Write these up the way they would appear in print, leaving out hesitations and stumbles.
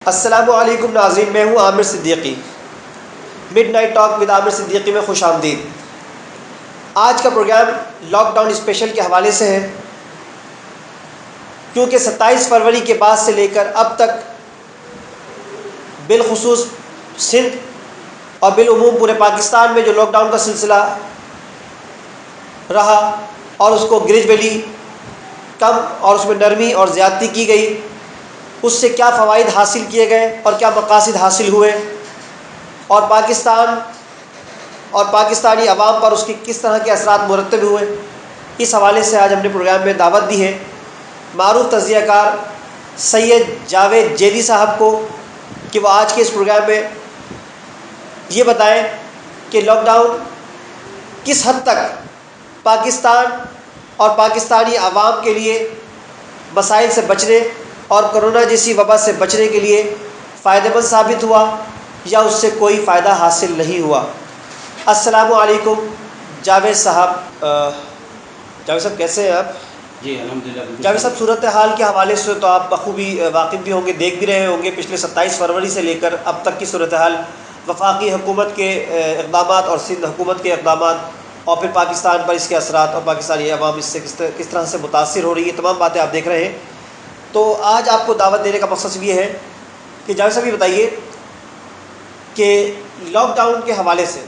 السلام علیکم ناظرین، میں ہوں Aamir Siddiqui. Midnight talk with Aamir Siddiqui میں خوش آمدید۔ آج کا پروگرام لاک ڈاؤن اسپیشل کے حوالے سے ہے، کیونکہ 27 فروری کے بعد سے لے کر اب تک بالخصوص سندھ اور بالعموم پورے پاکستان میں جو لاک ڈاؤن کا سلسلہ رہا اور اس کو گریجولی کم اور اس میں نرمی اور زیادتی کی گئی، اس سے کیا فوائد حاصل کیے گئے اور کیا مقاصد حاصل ہوئے، اور پاکستان اور پاکستانی عوام پر اس کی کس طرح کے اثرات مرتب ہوئے، اس حوالے سے آج ہم نے پروگرام میں دعوت دی ہے معروف تجزیہ کار سید جاوید جیدی صاحب کو کہ وہ آج کے اس پروگرام میں یہ بتائیں کہ لاک ڈاؤن کس حد تک پاکستان اور پاکستانی عوام کے لیے مسائل سے بچنے اور کرونا جیسی وبا سے بچنے کے لیے فائدہ مند ثابت ہوا یا اس سے کوئی فائدہ حاصل نہیں ہوا۔ السلام علیکم جاوید صاحب۔ جاوید صاحب کیسے ہیں آپ؟ جی الحمدللہ۔ جاوید صاحب، صورتحال کے حوالے سے تو آپ بخوبی واقف بھی ہوں گے، دیکھ بھی رہے ہوں گے پچھلے 27 فروری سے لے کر اب تک کی صورتحال، وفاقی حکومت کے اقدامات اور سندھ حکومت کے اقدامات، اور پھر پاکستان پر اس کے اثرات اور پاکستانی عوام اس سے کس طرح سے متاثر ہو رہی ہے، تمام باتیں آپ دیکھ رہے ہیں۔ تو آج آپ کو دعوت دینے کا مقصد یہ ہے کہ جاوید صاحب یہ بتائیے کہ لاک ڈاؤن کے حوالے سے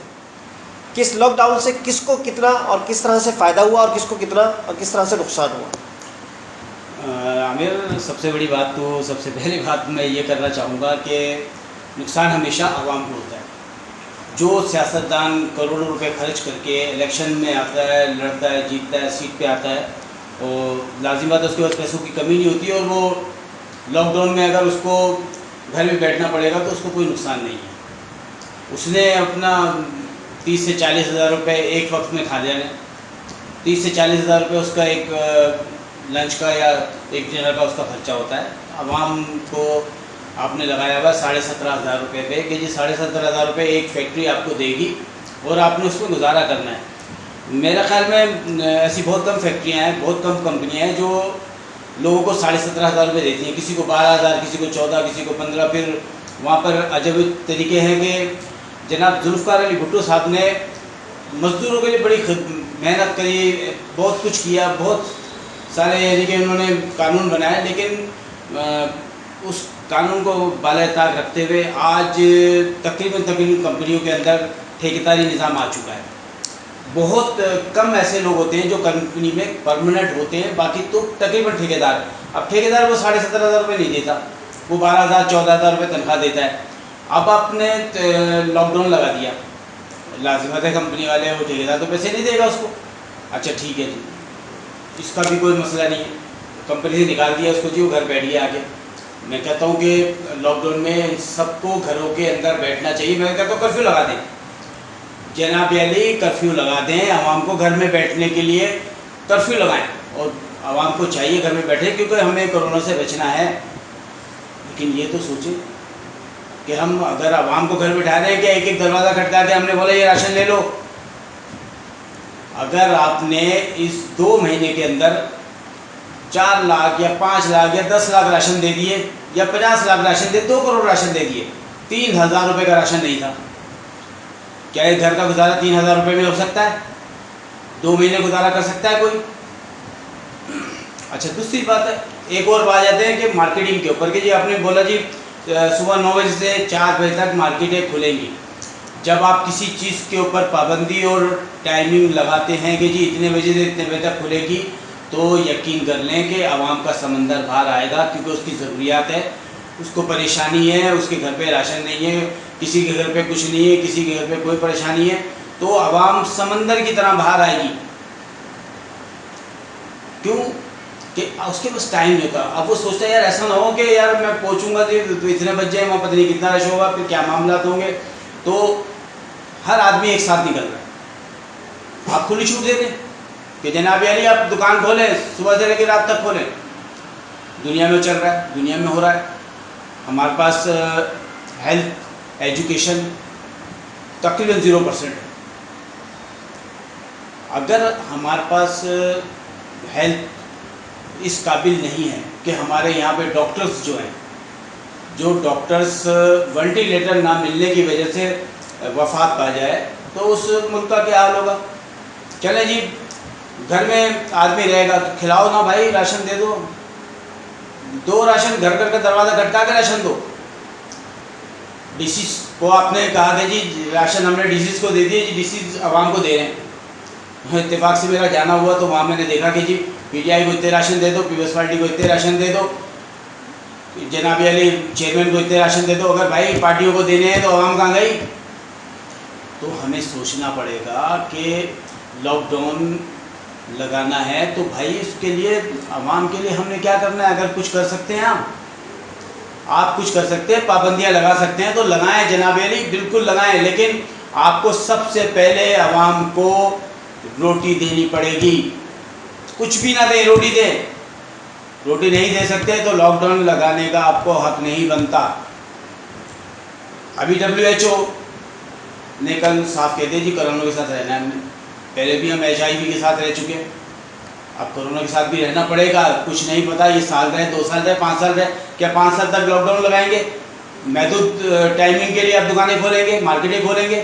کس لاک ڈاؤن سے کس کو کتنا اور کس طرح سے فائدہ ہوا اور کس کو کتنا اور کس طرح سے نقصان ہوا؟ عامر، سب سے بڑی بات تو سب سے پہلی بات میں یہ کرنا چاہوں گا کہ نقصان ہمیشہ عوام کو ہوتا ہے۔ جو سیاستدان کروڑوں روپے خرچ کر کے الیکشن میں آتا ہے، لڑتا ہے، جیتتا ہے، سیٹ پہ آتا ہے، اور لازمی بات ہے اس کے بعد پیسوں کی کمی نہیں ہوتی ہے، اور وہ لاک ڈاؤن میں اگر اس کو گھر میں بیٹھنا پڑے گا تو اس کو کوئی نقصان نہیں ہے۔ اس نے اپنا 30 سے 40 ہزار روپے ایک وقت میں کھا لینا، 30 سے 40 ہزار روپے اس کا ایک لنچ کا یا ایک ڈنر کا اس کا خرچہ ہوتا ہے۔ عوام کو آپ نے لگایا ہوا 17,500 روپے پہ کہ جی 17,500 روپے ایک فیکٹری آپ کو دے گی اور آپ نے اس کو گزارا کرنا ہے۔ میرے خیال میں ایسی بہت کم فیکٹریاں ہیں، بہت کم کمپنیاں ہیں جو لوگوں کو 17,500 روپے دیتی ہیں، کسی کو 12,000، کسی کو 14، کسی کو 15۔ پھر وہاں پر عجب طریقے ہیں کہ جناب ذوالفقار علی بھٹو صاحب نے مزدوروں کے لیے بڑی محنت کری، بہت کچھ کیا، بہت سارے یعنی کہ انہوں نے قانون بنایا، لیکن اس قانون کو بالائے طاق رکھتے ہوئے آج تقریباً کمپنیوں کے اندر ٹھیکیداری نظام آ چکا ہے۔ بہت کم ایسے لوگ ہوتے ہیں جو کمپنی میں پرماننٹ ہوتے ہیں، باقی تو تقریباً ٹھیکیدار۔ اب ٹھیکیدار وہ 17,500 روپے نہیں دیتا، وہ 12,000 14,000 روپے تنخواہ دیتا ہے۔ اب آپ نے لاک ڈاؤن لگا دیا، لازمت ہے کمپنی والے وہ ٹھیکیدار تو پیسے نہیں دے گا اس کو۔ اچھا ٹھیک ہے جی، اس کا بھی کوئی مسئلہ نہیں ہے، کمپنی سے نکال دیا اس کو جی، وہ گھر بیٹھ گیا آگے۔ میں کہتا ہوں کہ لاک ڈاؤن میں سب کو گھروں کے اندر بیٹھنا چاہیے۔ میں کہتا ہوں کرفیو لگا دیں، جناب علی کرفیو لگا دیں، عوام کو گھر میں بیٹھنے کے لیے کرفیو لگائیں، اور عوام کو چاہیے گھر میں بیٹھے کیونکہ ہمیں کرونا سے بچنا ہے۔ لیکن یہ تو سوچیں کہ ہم اگر عوام کو گھر بٹھا رہے ہیں کہ ایک ایک دروازہ کھٹکا کے ہم نے بولا یہ راشن لے لو، اگر آپ نے اس 2 مہینے کے اندر 4 لاکھ یا 5 لاکھ یا 10 لاکھ راشن دے دیے یا 50 لاکھ راشن دے، 2 کروڑ راشن دے دیے، 3,000 روپے کا راشن نہیں تھا، کیا ایک گھر کا گزارا 3,000 روپے میں ہو سکتا ہے؟ 2 مہینے گزارا کر سکتا ہے کوئی؟ اچھا دوسری بات ہے، ایک اور بات جاتے ہیں کہ مارکیٹنگ کے اوپر کہ جی آپ نے بولا جی صبح 9 بجے سے 4 بجے تک مارکیٹیں کھلیں گی۔ جب آپ کسی چیز کے اوپر پابندی اور ٹائمنگ لگاتے ہیں کہ جی اتنے بجے سے اتنے بجے تک کھلے گی، تو یقین کر لیں کہ عوام کا سمندر باہر آئے گا، کیونکہ اس کی ضروریات ہے، اس کو پریشانی ہے، اس کے گھر پہ راشن نہیں ہے، کسی کے گھر پہ کچھ نہیں ہے، کسی کے گھر پہ کوئی پریشانی ہے، تو عوام سمندر کی طرح باہر آئے گی۔ کیوں کہ اس کے پاس ٹائم نہیں ہوتا۔ اب وہ سوچتا ہے یار ایسا نہ ہو کہ یار میں پہنچوں گا تو اتنے بج جائیں، وہاں پتہ نہیں کتنا رش ہوگا، پھر کیا معاملات ہوں گے، تو ہر آدمی ایک ساتھ نکل رہا ہے۔ آپ کھلی چھوٹ دیتے کہ جناب علی آپ دکان کھولیں، صبح سے لے کے رات تک کھولیں، دنیا میں چل رہا ہے، دنیا میں ہو رہا ہے۔ ہمارے پاس ہیلتھ ایجوکیشن تقریباً 0% ہے۔ اگر ہمارے پاس ہیلتھ اس قابل نہیں ہے کہ ہمارے یہاں پہ ڈاکٹرز جو ہیں جو ڈاکٹرز وینٹیلیٹر نہ ملنے کی وجہ سے وفات پا جائے تو اس ملک کا کیا حال ہوگا؟ چلیں جی گھر میں آدمی رہے گا تو کھلاؤ نا بھائی، راشن دے دو راشن گھر کا دروازہ کھٹکا کے راشن دو. ڈی سی کو آپ نے کہا کہ جی راشن ہم نے ڈی سی کو دے دیے، جی ڈی سی عوام کو دے رہے ہیں. اتفاق سے میرا جانا ہوا تو وہاں میں نے دیکھا کہ جی پی ٹی آئی کو اتنے راشن دے دو، پیپلز پارٹی کو اتنے راشن دے دو، جناب علی چیئرمین کو اتنے راشن دے دو. اگر بھائی پارٹیوں کو دینے ہیں تو عوام کہاں گئی؟ تو ہمیں سوچنا پڑے گا کہ لاک ڈاؤن لگانا ہے تو بھائی اس کے لیے عوام کے لیے ہم نے کیا کرنا ہے؟ اگر کچھ کر سکتے ہیں آپ کچھ کر سکتے ہیں، پابندیاں لگا سکتے ہیں تو لگائیں جناب علی، بالکل لگائیں. لیکن آپ کو سب سے پہلے عوام کو روٹی دینی پڑے گی. کچھ بھی نہ دیں، روٹی دیں. روٹی نہیں دے سکتے تو لاک ڈاؤن لگانے کا آپ کو حق نہیں بنتا. ابھی WHO نے کل صاف کہہ دیا جی کرونا کے ساتھ رہنا ہے. ہم نے پہلے بھی ہم HIV کے ساتھ رہ چکے ہیں، اب کرونا کے ساتھ بھی رہنا پڑے گا. کچھ نہیں پتہ یہ سال رہے، 2 سال رہے، 5 سال رہے. کیا 5 سال تک لاک ڈاؤن لگائیں گے؟ محدود ٹائمنگ کے لیے آپ دکانیں کھولیں گے، مارکیٹیں کھولیں گے،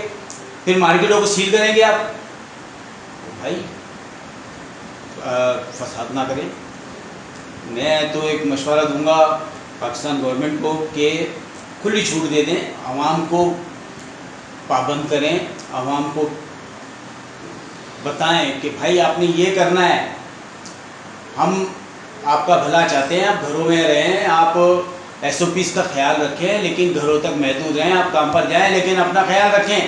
پھر مارکیٹوں کو سیل کریں گے آپ؟ بھائی فساد نہ کریں. میں تو ایک مشورہ دوں گا پاکستان گورنمنٹ کو کہ کھلی چھوٹ دے دیں، عوام کو پابند کریں، عوام کو بتائیں کہ بھائی آپ نے یہ کرنا ہے، ہم آپ کا بھلا چاہتے ہیں، آپ گھروں میں رہیں، آپ SOPs کا خیال رکھیں لیکن گھروں تک محدود رہیں. آپ کام پر جائیں لیکن اپنا خیال رکھیں.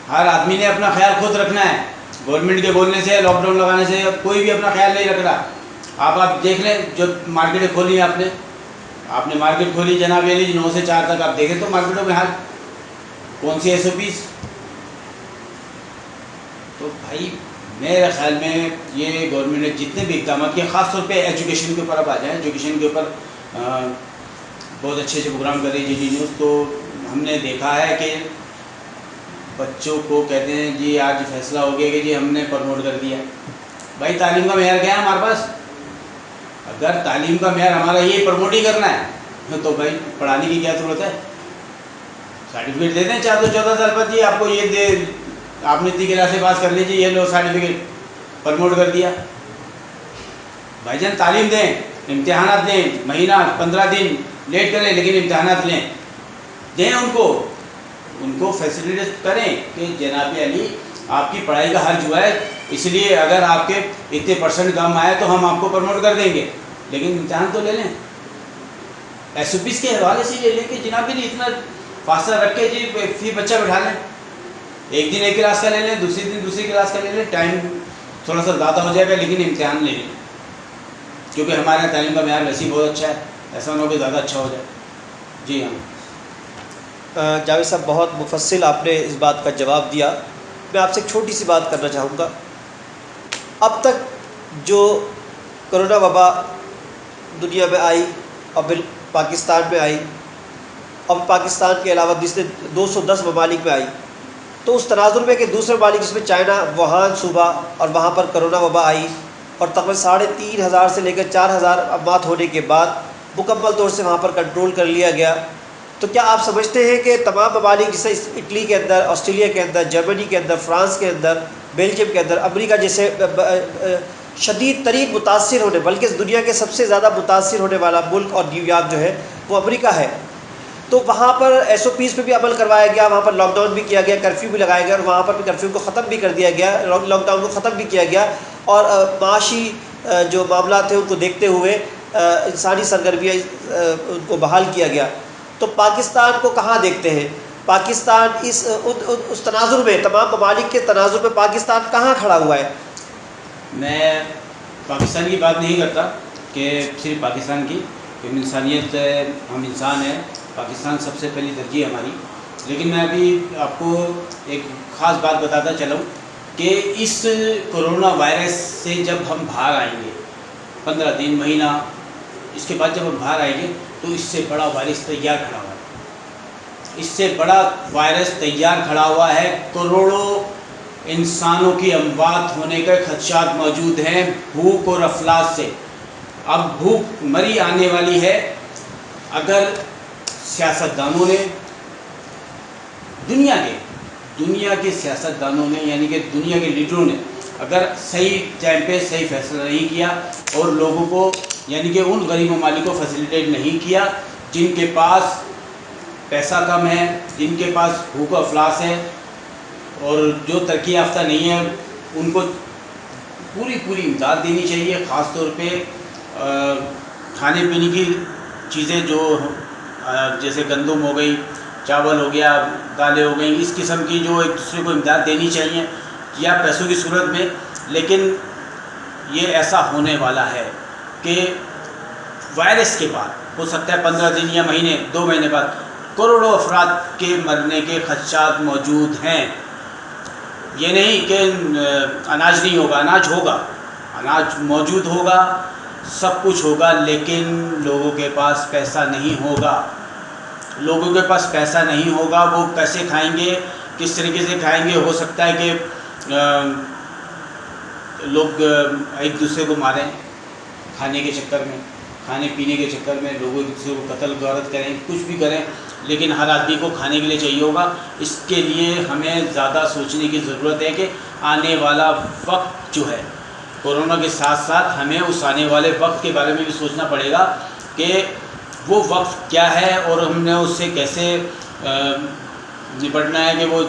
ہر آدمی نے اپنا خیال خود رکھنا ہے. گورنمنٹ کے بولنے سے، لاک ڈاؤن لگانے سے کوئی بھی اپنا خیال نہیں رکھ رہا. آپ دیکھ لیں جو مارکیٹیں کھولی ہیں آپ نے مارکیٹ کھولی جناب علی 9 سے 4 تک، آپ دیکھیں تو مارکیٹوں میں حال کون سی SOPs. تو بھائی میرے خیال میں یہ گورنمنٹ نے جتنے بھی اقدامات کیے، خاص طور پہ ایجوکیشن کے اوپر اب آ جائیں. ایجوکیشن کے اوپر بہت اچھے پروگرام کر رہی جی نیوز. تو ہم نے دیکھا ہے کہ بچوں کو کہتے ہیں جی آج فیصلہ ہو گیا کہ جی ہم نے پروموٹ کر دیا. بھائی تعلیم کا معیار کیا ہے ہمارے پاس؟ اگر تعلیم کا معیار ہمارا یہ پروموٹ ہی کرنا ہے تو بھائی پڑھانے کی کیا ضرورت ہے؟ سرٹیفکیٹ دے دیں 14 سال پر، جی آپ کو یہ دے، آپ نے اتنی کلاسیں پاس کر لیجیے، یہ لو سرٹیفکیٹ، پروموٹ کر دیا. بھائی جان تعلیم دیں، امتحانات دیں، مہینہ 15 دن لیٹ کریں لیکن امتحانات لیں، دیں ان کو فیسیلیٹیٹ کریں کہ جناب علی آپ کی پڑھائی کا حرج ہوا ہے، اس لیے اگر آپ کے اتنے % کم آئے تو ہم آپ کو پروموٹ کر دیں گے، لیکن امتحان تو لے لیں. SOPs کے حوالے سے یہ لیں کہ جناب علی اتنا فاصلہ رکھ کے جی فی بچہ بٹھا لیں، ایک دن ایک کلاس کا لے لیں، دوسری دن دوسری کلاس کا لے لیں، ٹائم تھوڑا سا زیادہ ہو جائے گا لیکن امتحان لے لیں. کیونکہ ہمارے یہاں تعلیم کا معیار ویسے ہی بہت اچھا ہے، ایسا نہ ہو کہ زیادہ اچھا ہو جائے. جی ہاں جاوید صاحب بہت مفصل آپ نے اس بات کا جواب دیا. میں آپ سے ایک چھوٹی سی بات کرنا چاہوں گا. اب تک جو کرونا وبا دنیا میں آئی اور پاکستان میں آئی، اور پاکستان کے علاوہ 210 ممالک میں آئی، تو اس تناظر میں کہ دوسرے ممالک جس میں چائنا ووہان صوبہ اور وہاں پر کرونا وبا آئی اور تقریباً 3,500 سے لے کر 4,000 اموات ہونے کے بعد مکمل طور سے وہاں پر کنٹرول کر لیا گیا. تو کیا آپ سمجھتے ہیں کہ تمام ممالک جیسے اٹلی کے اندر، آسٹریلیا کے اندر، جرمنی کے اندر، فرانس کے اندر، بیلجیم کے اندر، امریکہ جیسے شدید ترین متاثر ہونے، بلکہ دنیا کے سب سے زیادہ متاثر ہونے والا ملک اور نیو یارک جو ہے وہ امریکہ ہے، تو وہاں پر SOPs پہ بھی عمل کروایا گیا، وہاں پر لاک ڈاؤن بھی کیا گیا، کرفیو بھی لگایا گیا، اور وہاں پر بھی کرفیو کو ختم بھی کر دیا گیا، لاک ڈاؤن کو ختم بھی کیا گیا، اور معاشی جو معاملات تھے ان کو دیکھتے ہوئے انسانی سرگرمیاں ان کو بحال کیا گیا. تو پاکستان کو کہاں دیکھتے ہیں؟ پاکستان اس تناظر میں، تمام ممالک کے تناظر میں پاکستان کہاں کھڑا ہوا ہے؟ میں پاکستان کی بات نہیں کرتا کہ صرف پاکستان کی، کہ انسانیت ہے، ہم انسان ہیں، پاکستان سب سے پہلی ترجیح ہماری. لیکن میں ابھی آپ کو ایک خاص بات بتاتا چلوں کہ اس کرونا وائرس سے جب ہم باہر آئیں گے 15 دن، مہینہ، اس کے بعد جب ہم باہر آئیں گے تو اس سے بڑا وائرس تیار کھڑا ہوا ہے. اس سے بڑا وائرس تیار کھڑا ہوا ہے. کروڑوں انسانوں کی اموات ہونے کے خدشات موجود ہیں بھوک اور افلاس سے. اب بھوک مری آنے والی ہے. اگر سیاستدانوں نے دنیا کے سیاستدانوں نے یعنی کہ دنیا کے لیڈروں نے اگر صحیح ٹائم پہ صحیح فیصلہ نہیں کیا اور لوگوں کو یعنی کہ ان غریب ممالک کو فیسیلیٹیٹ نہیں کیا جن کے پاس پیسہ کم ہے، جن کے پاس بھوک و افلاس ہے اور جو ترقی یافتہ نہیں ہے، ان کو پوری امداد دینی چاہیے. خاص طور پہ کھانے پینے کی چیزیں جو جیسے گندم ہو گئی، چاول ہو گیا، دالیں ہو گئیں، اس قسم کی جو ایک دوسرے کو امداد دینی چاہیے یا پیسوں کی صورت میں. لیکن یہ ایسا ہونے والا ہے کہ وائرس کے بعد ہو سکتا ہے 15 دن یا مہینے 2 مہینے بعد کروڑوں افراد کے مرنے کے خدشات موجود ہیں. یہ نہیں کہ اناج نہیں ہوگا، اناج ہوگا، اناج موجود ہوگا، سب کچھ ہوگا، لیکن لوگوں کے پاس پیسہ نہیں ہوگا. لوگوں کے پاس پیسہ نہیں ہوگا، وہ کیسے کھائیں گے، کس طریقے سے کھائیں گے. ہو سکتا ہے کہ لوگ ایک دوسرے کو ماریں کھانے کے چکر میں، کھانے پینے کے چکر میں لوگ ایک دوسرے کو قتل غارت کریں، کچھ بھی کریں، لیکن ہر آدمی کو کھانے کے لیے چاہیے ہوگا. اس کے لیے ہمیں زیادہ سوچنے کی ضرورت ہے کہ آنے والا وقت جو ہے کورونا کے ساتھ ساتھ ہمیں اس آنے والے وقت کے بارے میں بھی سوچنا پڑے گا کہ وہ وقت کیا ہے اور ہم نے اس سے کیسے نپٹنا ہے. کہ وہ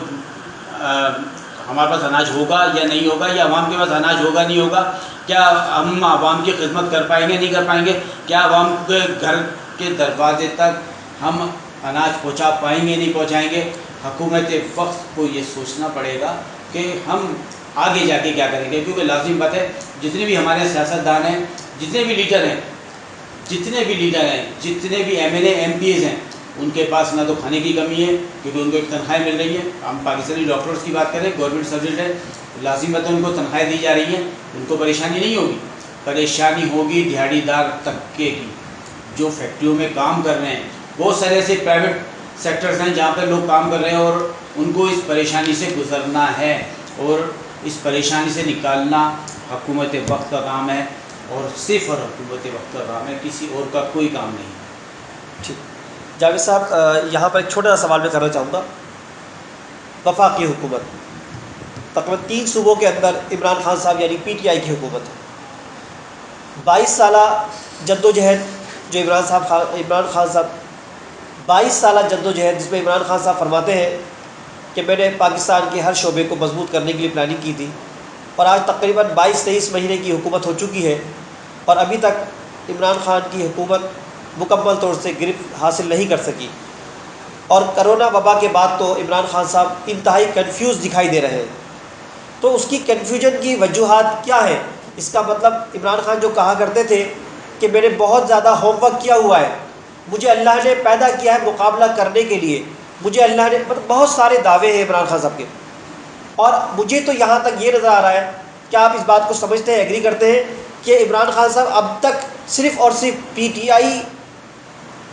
ہمارے پاس اناج ہوگا یا نہیں ہوگا، یا عوام کے پاس اناج ہوگا نہیں ہوگا، کیا ہم عوام کی خدمت کر پائیں گے نہیں کر پائیں گے، کیا عوام کے گھر کے دروازے تک ہم اناج پہنچا پائیں گے نہیں پہنچائیں گے. حکومت وقت کو یہ سوچنا پڑے گا کہ ہم آگے جا کے کیا کریں گے. کیونکہ لازم بات ہے جتنے بھی ہمارے سیاستدان ہیں، جتنے بھی لیڈر ہیں، جتنے بھی M L A MPs ہیں، ان کے پاس نہ تو کھانے کی کمی ہے کیونکہ ان کو ایک تنخواہیں مل رہی ہیں. ہم پاکستانی ڈاکٹرز کی بات کریں، گورنمنٹ سروسز ہے، لازم بات ہے ان کو تنخواہیں دی جا رہی ہیں، ان کو پریشانی نہیں ہوگی. پریشانی ہوگی دیہڑی دار طبقے کی جو فیکٹریوں میں کام کر رہے ہیں. بہت سارے ایسے پرائیویٹ سیکٹرز ہیں جہاں پہ لوگ کام کر رہے ہیں اور ان کو اس پریشانی سے گزرنا ہے اور اس پریشانی سے نکالنا حکومت وقت کا کام ہے اور صرف اور حکومت وقت کا کام ہے، کسی اور کا کوئی کام نہیں. ٹھیک جاوید صاحب، یہاں پر ایک چھوٹا سا سوال میں کرنا چاہوں گا. وفاقی حکومت تقریباً 3 صوبوں کے اندر عمران خان صاحب یعنی پی ٹی آئی کی حکومت ہے. 22 سالہ جدوجہد جو عمران خان صاحب 22 سالہ جدوجہد جس میں عمران خان صاحب فرماتے ہیں کہ میں نے پاکستان کے ہر شعبے کو مضبوط کرنے کے لیے پلاننگ کی تھی، اور آج تقریباً 22-23 مہینے کی حکومت ہو چکی ہے اور ابھی تک عمران خان کی حکومت مکمل طور سے گرفت حاصل نہیں کر سکی. اور کرونا وبا کے بعد تو عمران خان صاحب انتہائی کنفیوز دکھائی دے رہے ہیں. تو اس کی کنفیوژن کی وجوہات کیا ہے؟ اس کا مطلب عمران خان جو کہا کرتے تھے کہ میں نے بہت زیادہ ہوم ورک کیا ہوا ہے، مجھے اللہ نے پیدا کیا ہے مقابلہ کرنے کے لیے، مجھے اللہ نے بہت سارے دعوے ہیں عمران خان صاحب کے. اور مجھے تو یہاں تک یہ نظر آ رہا ہے کہ آپ اس بات کو سمجھتے ہیں، ایگری کرتے ہیں کہ عمران خان صاحب اب تک صرف اور صرف پی ٹی آئی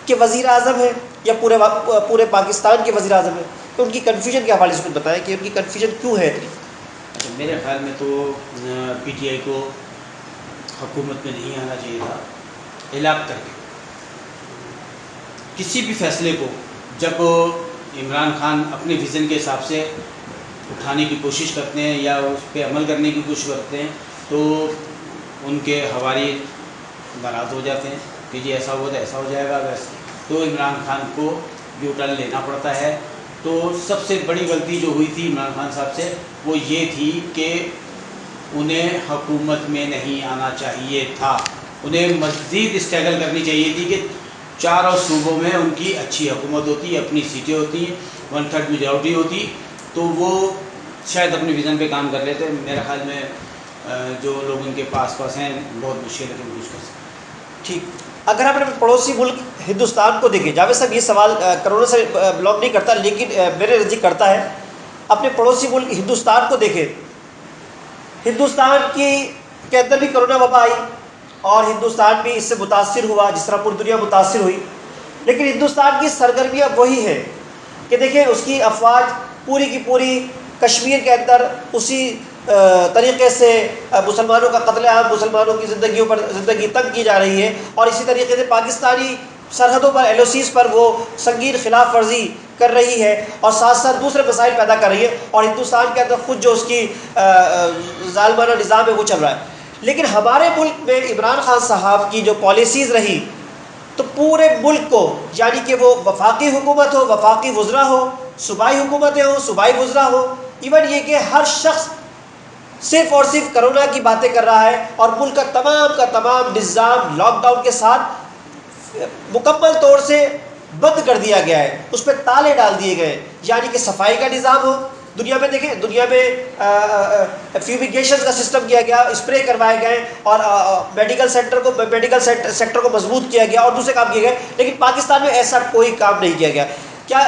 کے وزیر اعظم ہیں یا پورے پاکستان کے وزیر اعظم ہیں؟ تو ان کی کنفیوژن کے حوالے سے کچھ بتائیں کہ ان کی کنفیوژن کیوں ہے اتنی؟ میرے خیال میں تو پی ٹی آئی کو حکومت میں نہیں آنا چاہیے تھا. ہلاک کر کے کسی بھی فیصلے کو جب عمران خان اپنے ویژن کے حساب سے اٹھانے کی کوشش کرتے ہیں یا اس پہ عمل کرنے کی کوشش کرتے ہیں تو ان کے حوالی ناراض ہو جاتے ہیں کہ جی ایسا ہوا تو ایسا ہو جائے گا ویسے. تو عمران خان کو یو ٹرن لینا پڑتا ہے. تو سب سے بڑی غلطی جو ہوئی تھی عمران خان صاحب سے وہ یہ تھی کہ انہیں حکومت میں نہیں آنا چاہیے تھا. انہیں مزید اسٹرگل کرنی چاہیے تھی کہ 4 صوبوں میں ان کی اچھی حکومت ہوتی، اپنی سیٹیں ہوتی، 1/3 میجورٹی ہوتی تو وہ شاید اپنے ویژن پہ کام کر لیتے. میرے خیال میں جو لوگ ان کے پاس ہیں بہت مشکل ہے کہ کچھ کر سکیں. ٹھیک، اگر ہم اپنے پڑوسی ملک ہندوستان کو دیکھیں، جاوید صاحب یہ سوال کرونا سے بلانگ نہیں کرتا لیکن میرے نزدیک کرتا ہے. اپنے پڑوسی ملک ہندوستان کو دیکھیں، ہندوستان کے اندر بھی کرونا وبا آئی اور ہندوستان بھی اس سے متاثر ہوا جس طرح پوری دنیا متاثر ہوئی. لیکن ہندوستان کی سرگرمیاں وہی ہیں کہ دیکھیں اس کی افواج پوری کی پوری کشمیر کے اندر اسی طریقے سے مسلمانوں کا قتل عام، مسلمانوں کی زندگی تنگ کی جا رہی ہے. اور اسی طریقے سے پاکستانی سرحدوں پر LOCs پر وہ سنگین خلاف ورزی کر رہی ہے اور ساتھ ساتھ دوسرے مسائل پیدا کر رہی ہے، اور ہندوستان کے اندر خود جو اس کی ظالمانہ نظام ہے وہ چل رہا ہے۔ لیکن ہمارے ملک میں عمران خان صاحب کی جو پالیسیز رہی تو پورے ملک کو، یعنی کہ وہ وفاقی حکومت ہو، وفاقی وزراء ہو، صوبائی حکومتیں ہوں، صوبائی وزراء ہو، ایون یہ کہ ہر شخص صرف اور صرف کرونا کی باتیں کر رہا ہے، اور ملک کا تمام نظام لاک ڈاؤن کے ساتھ مکمل طور سے بند کر دیا گیا ہے، اس پہ تالے ڈال دیے گئے۔ یعنی کہ صفائی کا نظام ہو، دنیا میں دیکھیں، دنیا میں فیومیگیشن کا سسٹم کیا گیا، اسپرے کروائے گئے، اور میڈیکل سیکٹر کو مضبوط کیا گیا، اور دوسرے کام کیے گئے، لیکن پاکستان میں ایسا کوئی کام نہیں کیا گیا۔ کیا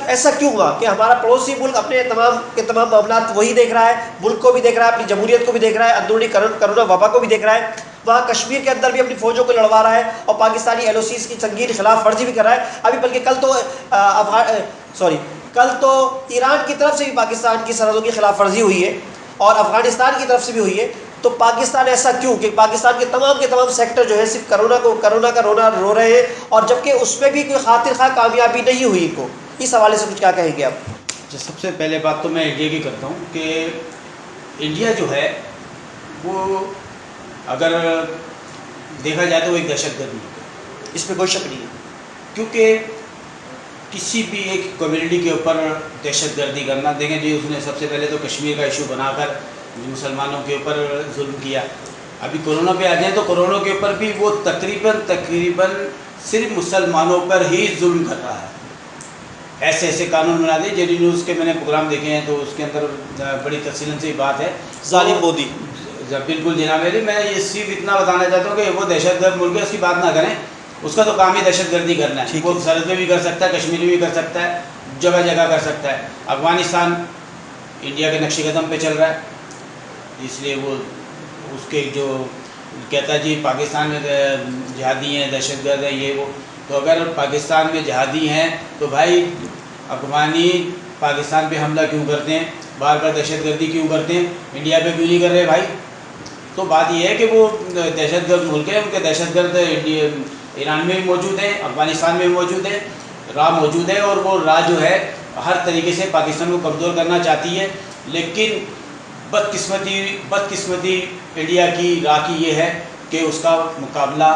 ایسا کیوں ہوا کہ ہمارا پڑوسی ملک اپنے تمام معاملات وہی دیکھ رہا ہے، ملک کو بھی دیکھ رہا ہے، اپنی جمہوریت کو بھی دیکھ رہا ہے، اندرونی کرونا وبا کو بھی دیکھ رہا ہے، وہاں کشمیر کے اندر بھی اپنی فوجوں کو لڑوا رہا ہے، اور پاکستانی LOCs کی سنگین خلاف ورزی بھی کر رہا ہے۔ ابھی بلکہ کل تو ایران کی طرف سے بھی پاکستان کی سرحدوں کی خلاف ورزی ہوئی ہے، اور افغانستان کی طرف سے بھی ہوئی ہے۔ تو پاکستان ایسا کیوں کہ پاکستان کے تمام سیکٹر جو ہے صرف کرونا کا رونا رو رہے ہیں، اور جبکہ اس میں بھی کوئی خاطر خواہ کامیابی نہیں ہوئی ان کو؟ اس حوالے سے کچھ کیا کہیں گے آپ؟ سب سے پہلے بات تو میں انڈیا کی کرتا ہوں کہ انڈیا جو ہے وہ اگر دیکھا جائے تو وہ ایک دہشت گرد ملک ہے، اس میں کوئی شک نہیں ہے، کیونکہ کسی بھی ایک کمیونٹی کے اوپر دہشت گردی کرنا، دیکھیں جی اس نے سب سے پہلے تو کشمیر کا ایشو بنا کر مسلمانوں کے اوپر ظلم کیا۔ ابھی کورونا پہ آ جائیں تو کورونا کے اوپر بھی وہ تقریباً صرف مسلمانوں پر ہی ظلم کر رہا ہے۔ ایسے قانون بنا دے، جیڈی نیوز کے میں نے پروگرام دیکھے ہیں تو اس کے اندر بڑی تفصیل سے بات ہے۔ ظالم مودی، بالکل جناب میری، میں یہ صرف اتنا بتانا چاہتا ہوں کہ وہ دہشت گرد ملک ہے، اس کی بات نہ کریں، اس کا تو کام ہی دہشت گردی کرنا ہے۔ وہ سرحد میں بھی کر سکتا ہے، کشمیر میں بھی کر سکتا ہے، جگہ جگہ کر سکتا ہے۔ افغانستان انڈیا کے نقش قدم پہ چل رہا ہے، اس لیے وہ اس کے جو کہتا ہے جی پاکستان میں جہادی ہیں، دہشت گرد ہیں، یہ وہ، تو اگر پاکستان میں جہادی ہیں تو بھائی افغانی پاکستان پہ حملہ کیوں کرتے ہیں، بار بار دہشت گردی کیوں کرتے ہیں، انڈیا پہ کیوں نہیں کر رہے بھائی؟ تو بات یہ ہے کہ وہ دہشت گرد ملک ہے، ان کے دہشت گرد ایران میں بھی موجود ہیں، افغانستان میں بھی موجود ہیں، راہ موجود ہے، اور وہ راہ جو ہے ہر طریقے سے پاکستان کو کمزور کرنا چاہتی ہے۔ لیکن بدقسمتی انڈیا کی راہ کی یہ ہے کہ اس کا مقابلہ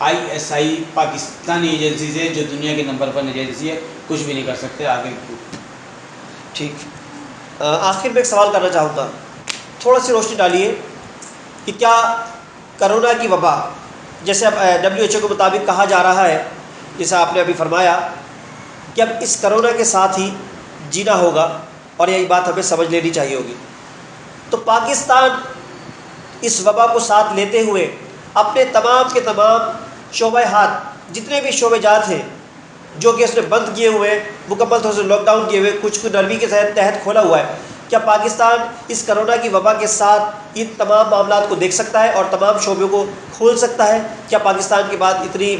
ISI پاکستانی ایجنسی سے، جو دنیا کی نمبر 1 ایجنسی ہے، کچھ بھی نہیں کر سکتے آگے۔ ٹھیک، آخر میں ایک سوال کرنا چاہوں گا، تھوڑا سی روشنی ڈالیے کہ کیا کرونا کی وبا، جیسے اب WHO کے مطابق کہا جا رہا ہے، جیسا آپ نے ابھی فرمایا کہ اب اس کرونا کے ساتھ ہی جینا ہوگا، اور یہی بات ہمیں سمجھ لینی چاہیے ہوگی، تو پاکستان اس وبا کو ساتھ لیتے ہوئے اپنے تمام کے تمام شعبہ ہاتھ، جتنے بھی شعبے جات ہیں جو کہ اس نے بند کیے ہوئے، مکمل طور سے لاک ڈاؤن کیے ہوئے، کچھ کو نرمی کے تحت کھولا ہوا ہے، کیا پاکستان اس کرونا کی وبا کے ساتھ ان تمام معاملات کو دیکھ سکتا ہے اور تمام شعبوں کو کھول سکتا ہے؟ کیا پاکستان کے بعد اتنی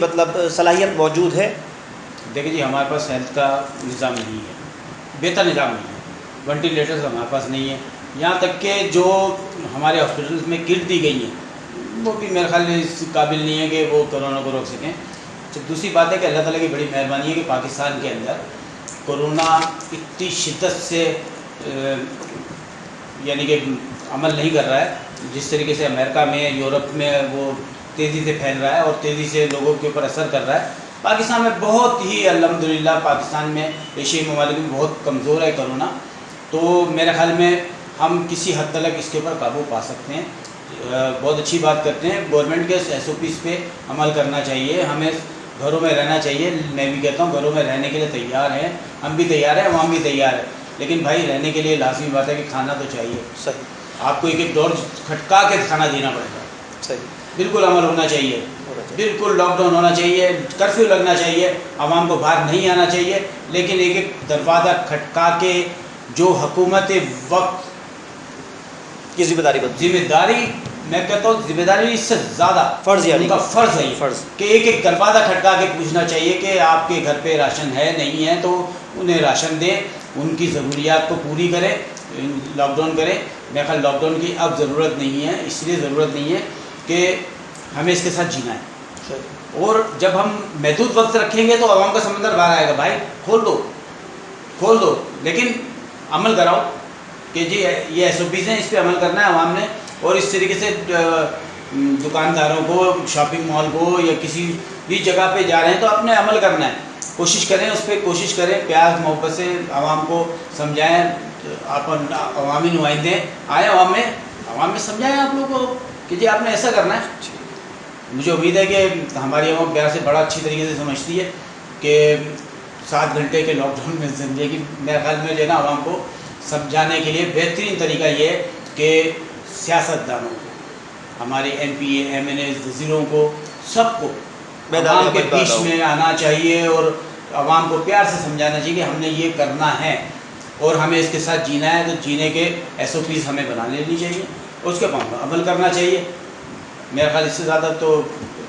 صلاحیت موجود ہے؟ دیکھیں جی ہمارے پاس ہیلتھ کا نظام نہیں ہے، بہتر نظام نہیں ہے، وینٹیلیٹرز ہمارے پاس نہیں ہے، یہاں تک کہ جو ہمارے ہاسپٹلس میں کٹ دی گئی ہیں وہ بھی میرے خیال میں اس قابل نہیں ہے کہ وہ کرونا کو روک سکیں۔ دوسری بات ہے کہ اللہ تعالیٰ کی بڑی مہربانی ہے کہ پاکستان کے اندر کرونا اتنی شدت سے یعنی کہ عمل نہیں کر رہا ہے جس طریقے سے امریکہ میں، یورپ میں وہ تیزی سے پھیل رہا ہے اور تیزی سے لوگوں کے اوپر اثر کر رہا ہے۔ پاکستان میں بہت ہی الحمدللہ، پاکستان میں ایشیائی ممالک میں بہت کمزور ہے کرونا، تو میرے خیال میں ہم کسی حد تک اس کے اوپر قابو پا سکتے ہیں۔ بہت اچھی بات کرتے ہیں، گورنمنٹ کے SOPs پہ عمل کرنا چاہیے، ہمیں گھروں میں رہنا چاہیے۔ میں بھی کہتا ہوں گھروں میں رہنے کے لیے تیار ہیں، ہم بھی تیار ہیں، عوام بھی تیار ہے، لیکن بھائی رہنے کے لیے لازمی بات ہے کہ کھانا تو چاہیے۔ صحیح، آپ کو ایک ڈور کھٹکا کے کھانا دینا پڑے گا۔ صحیح، بالکل عمل ہونا چاہیے، بالکل لاک ڈاؤن ہونا چاہیے، کرفیو لگنا چاہیے، عوام کو باہر نہیں آنا چاہیے، لیکن ایک دروازہ کھٹکا کے جو حکومت وقت کی ذمہ داری، میں کہتا ہوں ذمہ داری اس سے زیادہ فرض، یعنی ان کا فرض ہے فرض کہ ایک دروازہ کھٹکا کے پوچھنا چاہیے کہ آپ کے گھر پہ راشن ہے نہیں ہے، تو انہیں راشن دیں، ان کی ضروریات کو پوری کریں، لاک ڈاؤن کریں۔ میرے خیال لاک ڈاؤن کی اب ضرورت نہیں ہے، اس لیے ضرورت نہیں ہے کہ ہمیں اس کے ساتھ جینا ہے۔ اور جب ہم محدود وقت رکھیں گے تو عوام کا سمندر باہر آئے گا. بھائی کھول دو لیکن عمل کراؤ کہ جی یہ ایس او پیز ہیں، اس پہ عمل کرنا ہے عوام نے. اور اس طریقے سے دکانداروں کو، شاپنگ مال کو یا کسی بھی جگہ پہ جا رہے ہیں تو آپ نے عمل کرنا ہے. کوشش کریں، اس پہ کوشش کریں، پیار محبت سے عوام کو سمجھائیں. آپ عوامی نمائندے آئیں عوام میں سمجھائیں آپ لوگوں کو کہ جی آپ نے ایسا کرنا ہے. مجھے امید ہے کہ ہماری عوام پیار سے بڑا اچھی طریقے سے سمجھتی ہے کہ 7 گھنٹے کے لاک ڈاؤن میں زندگی میرے خیال میں جو ہے نا عوام کو سمجھانے کے لیے بہترین طریقہ یہ ہے کہ سیاستدانوں کو، ہمارے ایم پی اے، ایم این اے، وزیروں کو، سب کو عوام کے بیچ میں آنا چاہیے اور عوام کو پیار سے سمجھانا چاہیے کہ ہم نے یہ کرنا ہے اور ہمیں اس کے ساتھ جینا ہے. تو جینے کے ایس او پیز ہمیں بنا لینی چاہیے اور اس کے اوپر عمل کرنا چاہیے. میرا خیال اس سے زیادہ تو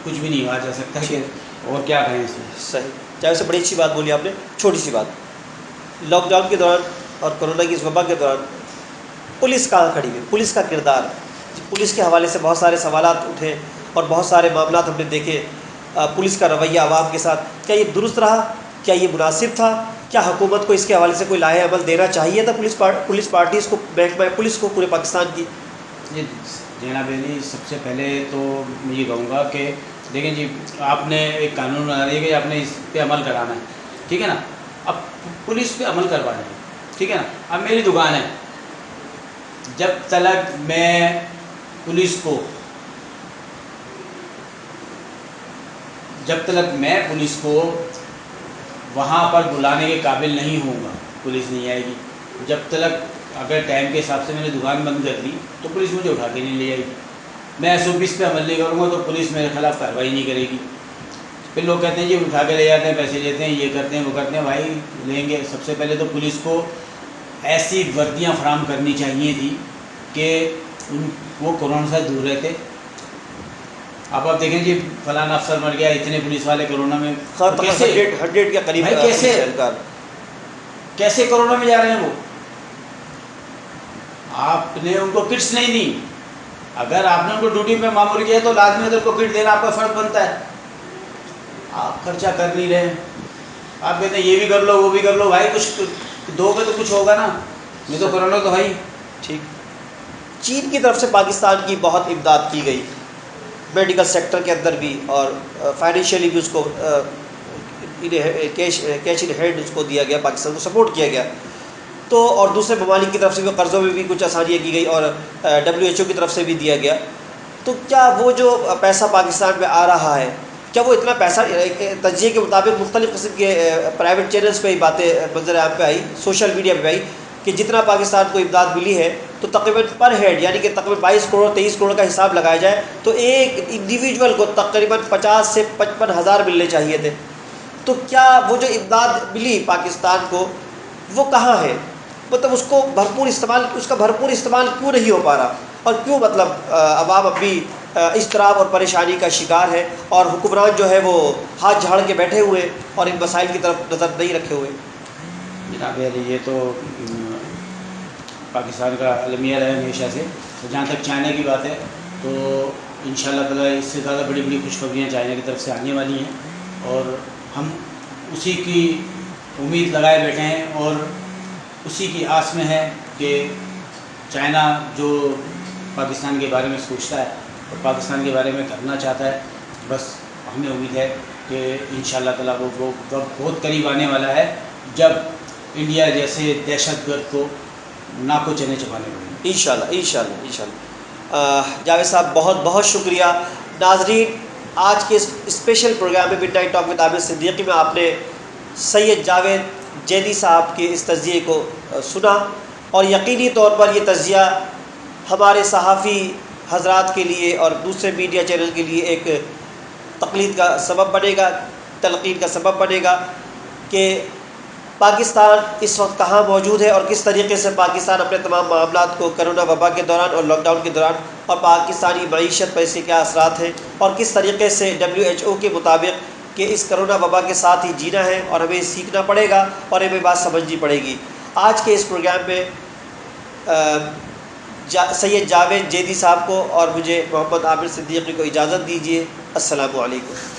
کچھ بھی نہیں ہوا جا سکتا کہ اور کیا کہیں اس میں. صحیح. چاہے سے بڑی اچھی بات بولی آپ نے. چھوٹی سی بات، لاک ڈاؤن کے دوران اور کرونا کی اس وبا کے دوران پولیس کہاں کھڑی ہوئی، پولیس کا کردار، پولیس کے حوالے سے بہت سارے سوالات اٹھے اور بہت سارے معاملات ہم نے دیکھے. پولیس کا رویہ عوام کے ساتھ کیا یہ درست رہا؟ کیا یہ مناسب تھا؟ کیا حکومت کو اس کے حوالے سے کوئی لاہے عمل دینا چاہیے تھا پولیس پارٹیز کو، محکمہ پولیس کو، پورے پاکستان کی؟ جناب علی، سب سے پہلے تو میں یہ کہوں گا کہ دیکھیں جی، آپ نے ایک قانون بنا دیا کہ آپ نے اس پہ عمل کرانا ہے، ٹھیک ہے نا. اب پولیس پہ عمل کروانا ہے، ٹھیک ہے نا. اب میری دکان ہے، جب تک میں پولیس کو وہاں پر بلانے کے قابل نہیں ہوں گا، پولیس نہیں آئے گی. جب تک اگر ٹائم کے حساب سے میں نے دکان بند کر دی تو پولیس مجھے اٹھا کے نہیں لے جائے گی. میں ایس او پیز پہ عمل نہیں کروں گا تو پولیس میرے خلاف کارروائی نہیں کرے گی. پھر لوگ کہتے ہیں جی اٹھا کے لے جاتے ہیں، پیسے لیتے ہیں، یہ کرتے ہیں وہ کرتے ہیں. بھائی لیں گے، سب سے پہلے تو پولیس کو ایسی وردیاں فراہم کرنی چاہیے تھی کہ وہ کورونا سے دور رہتے. اب آپ دیکھیں جی فلانا افسر مر گیا، اتنے پولیس والے کورونا میں، 100 کے قریب. کیسے کورونا میں جا رہے ہیں وہ؟ آپ نے ان کو کٹس نہیں دی. اگر آپ نے ان کو ڈیوٹی پہ معمور کیا تو لازمی ان کو کٹ دینا آپ کا فرض بنتا ہے. آپ خرچہ کر نہیں رہے، آپ کہتے ہیں یہ بھی کر لو وہ بھی کر لو. بھائی کچھ دو گے تو کچھ ہوگا نا، نہیں تو کورونا تو ہے ہی. ٹھیک. چین کی طرف سے پاکستان کی بہت امداد کی گئی، میڈیکل سیکٹر کے اندر بھی، اور فائنینشیلی بھی اس کو کیش ان ہینڈ اس کو دیا گیا، پاکستان کو سپورٹ کیا گیا. تو اور دوسرے ممالک کی طرف سے بھی قرضوں میں بھی کچھ آسانیاں کی گئی اور WHO کی طرف سے بھی دیا گیا. تو کیا وہ جو پیسہ پاکستان میں آ رہا ہے، کیا وہ اتنا پیسہ؟ تجزیے کے مطابق مختلف قسم کے پرائیویٹ چینلز پہ ہی باتیں منظر عام پہ آئی، سوشل میڈیا پہ آئی کہ جتنا پاکستان کو امداد ملی ہے تو تقریباً پر ہیڈ، یعنی کہ تقریباً 22 کروڑ 23 کروڑ کا حساب لگایا جائے تو ایک انڈیویجول کو تقریباً 50 سے 55 ہزار ملنے چاہیے تھے. تو کیا وہ جو امداد ملی پاکستان کو وہ کہاں ہے؟ مطلب اس کا بھرپور استعمال کیوں نہیں ہو پا رہا، اور کیوں مطلب عوام اب بھی اضطراب اور پریشانی کا شکار ہے اور حکمران جو ہے وہ ہاتھ جھاڑ کے بیٹھے ہوئے اور ان مسائل کی طرف نظر نہیں رکھے ہوئے؟ جناب علی، یہ تو پاکستان کا المیہ رہا ہے ہمیشہ سے. جہاں تک چائنا کی بات ہے تو انشاءاللہ تعالیٰ اس سے زیادہ بڑی بڑی خوشخبریاں چائنا کی طرف سے آنے والی ہیں اور ہم اسی کی امید لگائے بیٹھے ہیں اور اسی کی آس میں ہے کہ چائنا جو پاکستان کے بارے میں سوچتا ہے اور پاکستان کے بارے میں کرنا چاہتا ہے، بس ہمیں امید ہے کہ انشاءاللہ تعالیٰ وہ وقت بہت قریب آنے والا ہے جب انڈیا جیسے دہشت گرد کو ناکو چنے چبانے پڑیں گے. انشاءاللہ. جاوید صاحب بہت بہت شکریہ. ناظرین، آج کے اس اسپیشل پروگرام میں مڈ نائٹ ٹاک ود عابد صدیقی میں آپ نے سید جاوید جیدی صاحب کے اس تجزیے کو سنا، اور یقینی طور پر یہ تجزیہ ہمارے صحافی حضرات کے لیے اور دوسرے میڈیا چینل کے لیے ایک تقلید کا سبب بنے گا، تلقین کا سبب بنے گا کہ پاکستان اس وقت کہاں موجود ہے اور کس طریقے سے پاکستان اپنے تمام معاملات کو کرونا وبا کے دوران اور لاک ڈاؤن کے دوران اور پاکستانی معیشت پر اس کے کیا اثرات ہیں، اور کس طریقے سے WHO کے مطابق کہ اس کرونا وبا کے ساتھ ہی جینا ہے اور ہمیں سیکھنا پڑے گا اور ہمیں بات سمجھنی پڑے گی. آج کے اس پروگرام میں سید جاوید جیدی صاحب کو اور مجھے محمد عامر صدیقی کو اجازت دیجیے. السلام علیکم.